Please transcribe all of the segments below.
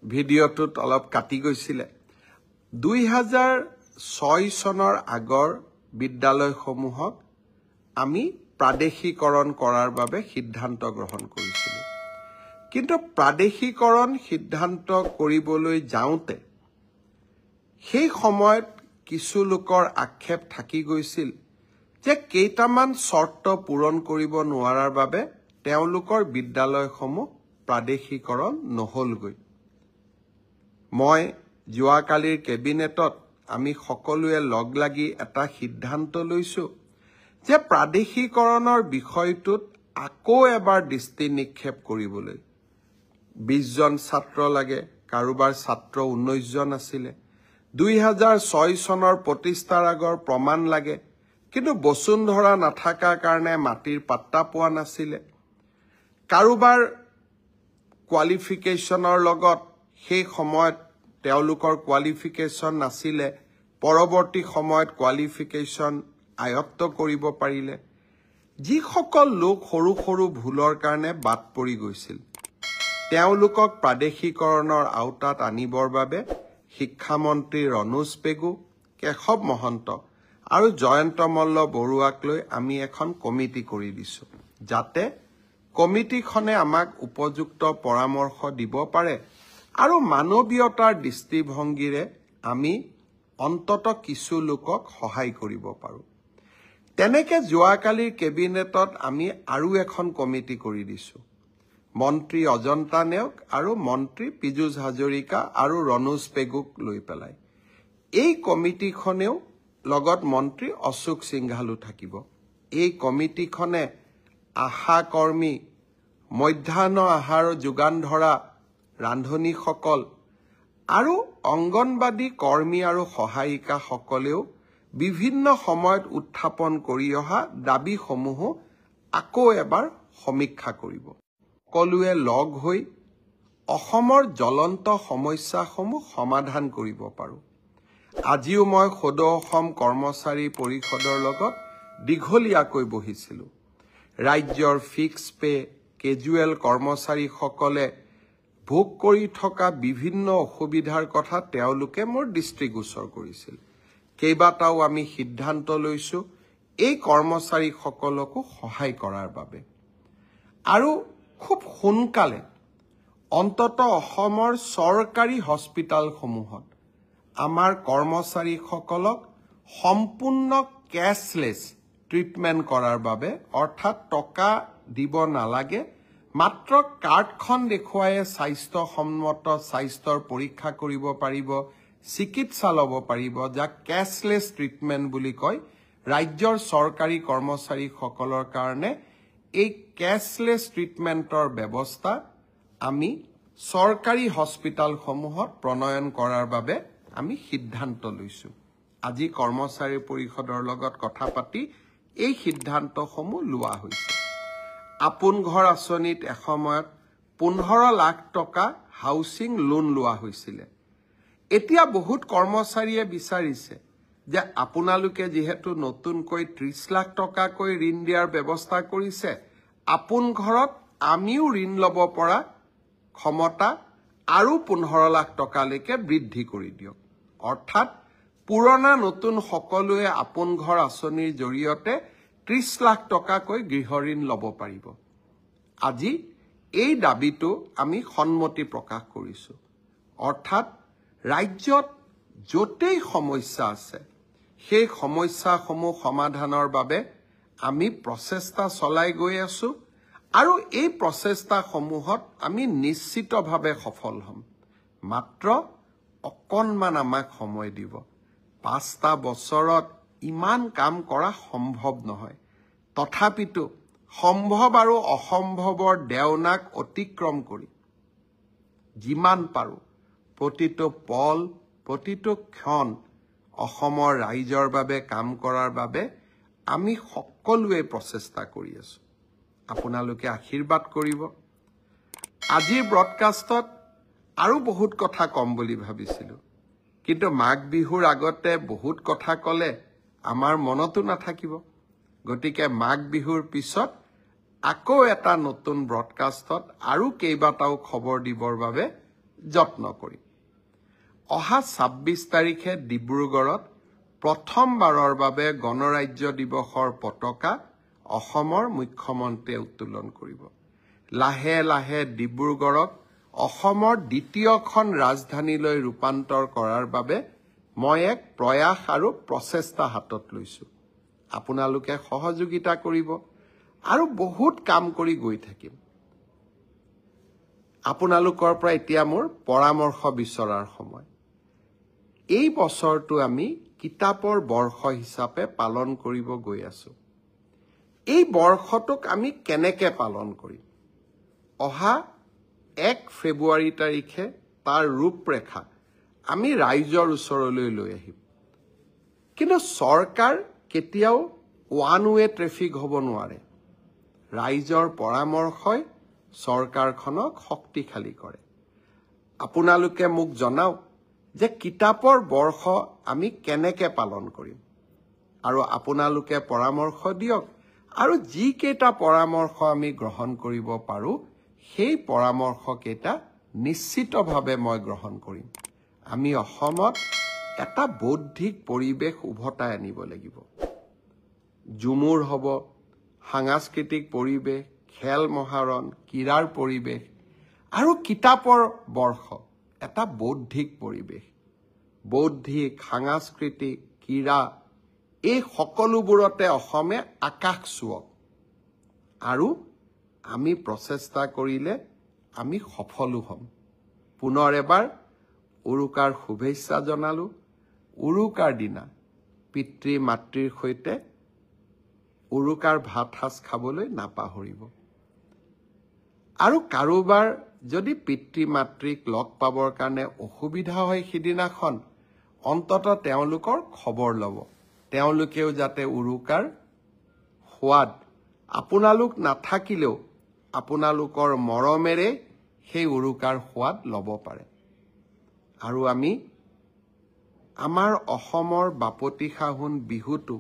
ভিডিঅ'টোত অলপ কাটি গৈছিলে 2006 চনৰ আগৰ বিদ্যালয়সমূহক আমি প্ৰাদেশিকৰণ কৰাৰ বাবে সিদ্ধান্ত গ্ৰহণ কৰিছিলোঁ কিন্তু প্ৰাদেশিকৰণ সিদ্ধান্ত কৰিবলৈ যাওঁতে সেই সময়ত কিছু লোকৰ আক্ষেপ থাকি গৈছিল যে কেইটামান শৰ্ত পূৰণ কৰিব নোৱাৰাৰ বাবে তেওঁলোকৰ বিদ্যালয়সমূহ প্ৰাদেশিকৰণ নহলগৈ মই যোৱাকালিৰ কেবিনেটত আমি সকলোৱে লগ লাগি এটা সিদ্ধান্ত লৈছো যে প্ৰাদেশিকৰণৰ বিষয়টোত আকৌ এবাৰ দৃষ্টি নিক্ষেপ কৰিবলৈ 20 জন ছাত্ৰ লাগে কাৰোবাৰ ছাত্ৰ 19 জন আছিলে 2006 চনৰ প্ৰতিষ্ঠাৰ আগৰ প্ৰমাণ লাগে কিন্তু বসুন্ধৰা নাথাকাৰ কাৰণে মাটিৰ পাত্তা পোৱা নাছিলে কাৰোবাৰ কোৱালিফিকেশনৰ লগত সেই সময়ত তেওঁলোকৰ কোৱালিফিকেশন নাছিলে পৰৱৰ্তী সময়ত কোৱালিফিকেশন আয়ত্ত কৰিব পাৰিলে যিসকল লোক সৰু সৰু ভুলৰ কাৰণে বাদ পৰি গৈছিল তেওঁলোকক প্ৰাদেশিকৰণৰ আওতাত আনিবৰ বাবে শিক্ষামন্ত্ৰী ৰনোজ পেগু কেশৱ মহন্ত আৰু জয়ন্ত মল্ল বৰুৱাক লৈ আমি এখন কমিটি কৰি দিছো যাতে কমিটিখনে আমাক উপযুক্ত পৰামৰ্শ দিব পাৰে আৰু মানৱীয়তাৰ দৃষ্টিভংগীৰে আমি অন্তত কিছু লোকক সহায় কৰিব পাৰো তেনেকে যোৱাকালিৰ কেবিনেটত আমি আৰু এখন কমিটি কৰি দিছো মন্ত্ৰী অজন্তা নেওগ আৰু মন্ত্ৰী পীযুষ হাজৰিকা আৰু ৰনোজ পেগুক লৈ পেলাই এই কমিটিখনেও লগত মন্ত্ৰী অশোক সিংঘালু থাকিব এই কমিটিখনে আশা কৰ্মী মধ্যাহ্ন আহাৰ যোগান ধৰা ৰান্ধনীসকল আৰু অংগনবাদী কৰ্মী আৰু সহায়িকা সকলেও বিভিন্ন সময়ত উত্থাপন কৰি অহা দাবীসমূহ আকৌ এবাৰ সমীক্ষা কৰিব সকলোৱে লগ হৈ অসমৰ জ্বলন্ত সমস্যাসমূহ সমাধান কৰিব পাৰো আজিও মই সদৌ অসম কৰ্মচাৰী পৰিষদৰ লগত দীঘলীয়াকৈ বহিছিলো ৰাজ্যৰ ফিক্স পে কেজুৱেল কৰ্মচাৰীসকলে ভোগ কৰি থকা বিভিন্ন অসুবিধাৰ কথা তেওঁলোকে মোৰ দৃষ্টিগোচৰ কৰিছিল কেইবাটাও আমি সিদ্ধান্ত লৈছো এই কৰ্মচাৰীসকলকো সহায় কৰাৰ বাবে আৰু খুব সোনকালে অন্তত অসমৰ চৰকাৰী হস্পিটালসমূহত আমাৰ কৰ্মচাৰীসকলক সম্পূৰ্ণ কেছলেছ ট্ৰিটমেণ্ট কৰাৰ বাবে অৰ্থাৎ টকা দিব নালাগে মাত্ৰ কাৰ্ডখন দেখুৱাই স্বাস্থ্যসন্মত স্বাস্থ্যৰ পৰীক্ষা কৰিব পাৰিব চিকিৎসা ল'ব পাৰিব যাক কেছলেছ ট্ৰিটমেণ্ট বুলি কয় ৰাজ্যৰ চৰকাৰী কৰ্মচাৰীসকলৰ কাৰণে এই কেছলেছ ট্ৰিটমেণ্টৰ ব্যৱস্থা আমি চৰকাৰী হস্পিটালসমূহত প্ৰণয়ন কৰাৰ বাবে আমি সিদ্ধান্ত লৈছো আজি কৰ্মচাৰী পৰিষদৰ লগত কথা পাতি এই সিদ্ধান্তসমূহ লোৱা হৈছে আপোন ঘৰ আঁচনিত এসময়ত 15 লাখ টকা হাউচিং লোন লোৱা হৈছিল এতিয়া বহুত কৰ্মচাৰীয়ে বিচাৰিছে যে আপোনালোকে যেহেতু নতুনকৈ 30 লাখ টকাকৈ ঋণ দিয়াৰ ব্যৱস্থা কৰিছে আপোন ঘৰত আমিও ঋণ ল'ব পৰা ক্ষমতা আৰু 15 লাখ টকালৈকে বৃদ্ধি কৰি দিয়ক অৰ্থাৎ পুৰণা নতুন সকলোৱে আপোন ঘৰ আঁচনিৰ জৰিয়তে 30 লাখ টকাকৈ গৃহ ঋণ ল'ব পাৰিব আজি এই দাবীটো আমি সন্মতি প্ৰকাশ কৰিছো অৰ্থাৎ ৰাজ্যত যতেই সমস্যা আছে সেই সমস্যাসমূহ সমাধানৰ বাবে আমি প্ৰচেষ্টা চলাই গৈ আছো আৰু এই প্ৰচেষ্টাসমূহত আমি নিশ্চিতভাৱে সফল হ'ম মাত্ৰ অকণমান আমাক সময় দিব 5টা বছৰত ইমান কাম কৰা সম্ভৱ নহয় তথাপিতো সম্ভৱ আৰু অসম্ভৱৰ দেওনাক অতিক্ৰম কৰি যিমান পাৰো প্ৰতিটো পল প্ৰতিটো ক্ষণ অসমৰ ৰাইজৰ বাবে কাম কৰাৰ বাবে আমি সকলোৱে প্ৰচেষ্টা কৰি আছো আপোনালোকে আশীৰ্বাদ কৰিব আজিৰ ব্ৰডকাষ্টত আৰু বহুত কথা কম বুলি ভাবিছিলো কিন্তু মাঘ বিহুৰ আগতে বহুত কথা কলে আমাৰ মনতো নাথাকিব গতিকে মাঘ বিহুৰ পিছত আকৌ এটা নতুন ব্ৰডকাষ্টত আৰু কেইবাটাও খবৰ দিবৰ বাবে যত্ন কৰিম অহা ২৬ তাৰিখে ডিব্ৰুগড়ত প্ৰথমবাৰৰ বাবে গণৰাজ্য দিৱসৰ পতাকা অসমৰ মুখ্যমন্ত্ৰীয়ে উত্তোলন কৰিব লাহে লাহে ডিব্ৰুগড়ক অসমৰ দ্বিতীয়খন ৰাজধানীলৈ ৰূপান্তৰ কৰাৰ বাবে মই এক প্ৰয়াস আৰু প্ৰচেষ্টা হাতত লৈছো আপোনালোকে সহযোগিতা কৰিব আৰু বহুত কাম কৰি গৈ থাকিম আপোনালোকৰ পৰা এতিয়া মোৰ পৰামৰ্শ বিচৰাৰ সময় এই বছৰটো আমি কিতাপৰ বৰ্ষ হিচাপে পালন কৰিব গৈ আছো এই বৰ্ষটোক আমি কেনেকৈ পালন কৰিম অহা 1 ফেব্ৰুৱাৰী তাৰিখে তাৰ ৰূপৰেখা আমি ৰাইজৰ ওচৰলৈ লৈ আহিম কিন্তু চৰকাৰ কেতিয়াও ওৱান ৱে ট্ৰেফিক হ'ব নোৱাৰে ৰাইজৰ পৰামৰ্শই চৰকাৰখনক শক্তিশালী কৰে আপোনালোকে মোক জনাওক যে কিতাপৰ বৰ্ষ আমি কেনেকৈ পালন কৰিম আৰু আপোনালোকে পৰামৰ্শ দিয়ক আৰু যি কেইটা পৰামৰ্শ আমি গ্ৰহণ কৰিব পাৰো সেই পৰামৰ্শ কেইটা নিশ্চিতভাৱে মই গ্ৰহণ কৰিম আমি অসমত এটা বৌদ্ধিক পৰিৱেশ উভতাই আনিব লাগিব জুমুৰ হ'ব সাংস্কৃতিক পৰিৱেশ খেল মহাৰণ ক্ৰীড়াৰ পৰিৱেশ আৰু কিতাপৰ বৰ্ষ এটা বৌদ্ধিক পৰিৱেশ বৌদ্ধিক সাংস্কৃতিক ক্ৰীড়া এই সকলোবোৰতে অসমে আকাশ চুৱক আৰু আমি প্ৰচেষ্টা কৰিলে আমি সফলো হ'ম পুনৰ এবাৰ উৰুকাৰ শুভেচ্ছা জনালো উৰুকাৰ দিনা পিতৃ মাতৃৰ সৈতে উৰুকাৰ ভাত সাজ খাবলৈ নাপাহৰিব আৰু কাৰোবাৰ যদি পিতৃ মাতৃক লগ পাবৰ কাৰণে অসুবিধা হয় সিদিনাখন অন্তত তেওঁলোকৰ খবৰ ল'ব তেওঁলোকেও যাতে উৰুকাৰ সোৱাদ আপোনালোক নাথাকিলেও আপোনালোকৰ মৰমেৰে সেই উৰুকাৰ সোৱাদ ল'ব পাৰে আৰু আমি আমাৰ অসমৰ বাপতি সাহোন বিহুটো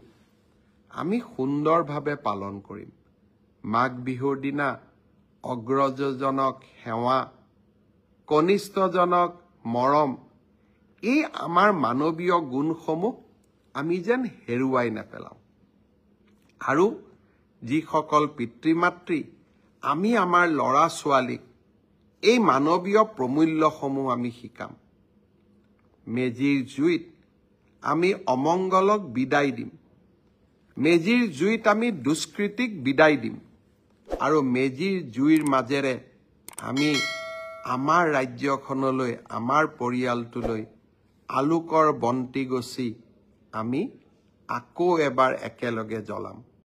আমি সুন্দৰভাৱে পালন কৰিম মাঘ বিহুৰ দিনা অগ্ৰজজনক সেৱা কনিষ্ঠজনক মৰম এই আমাৰ মানৱীয় গুণসমূহ আমি যেন হেৰুৱাই নেপেলাওঁ আৰু যিসকল পিতৃ মাতৃ আমি আমাৰ ল'ৰা ছোৱালীক এই মানৱীয় প্ৰমূল্যসমূহ আমি শিকাম মেজিৰ জুইত আমি অমংগলক বিদায় দিম মেজিৰ জুইত আমি দুষ্কৃতিক বিদায় দিম আৰু মেজিৰ জুইৰ মাজেৰে আমি আমাৰ ৰাজ্যখনলৈ আমাৰ পৰিয়ালটোলৈ আলোকৰ বন্তি গছি আমি আকৌ এবাৰ একেলগে জ্বলাম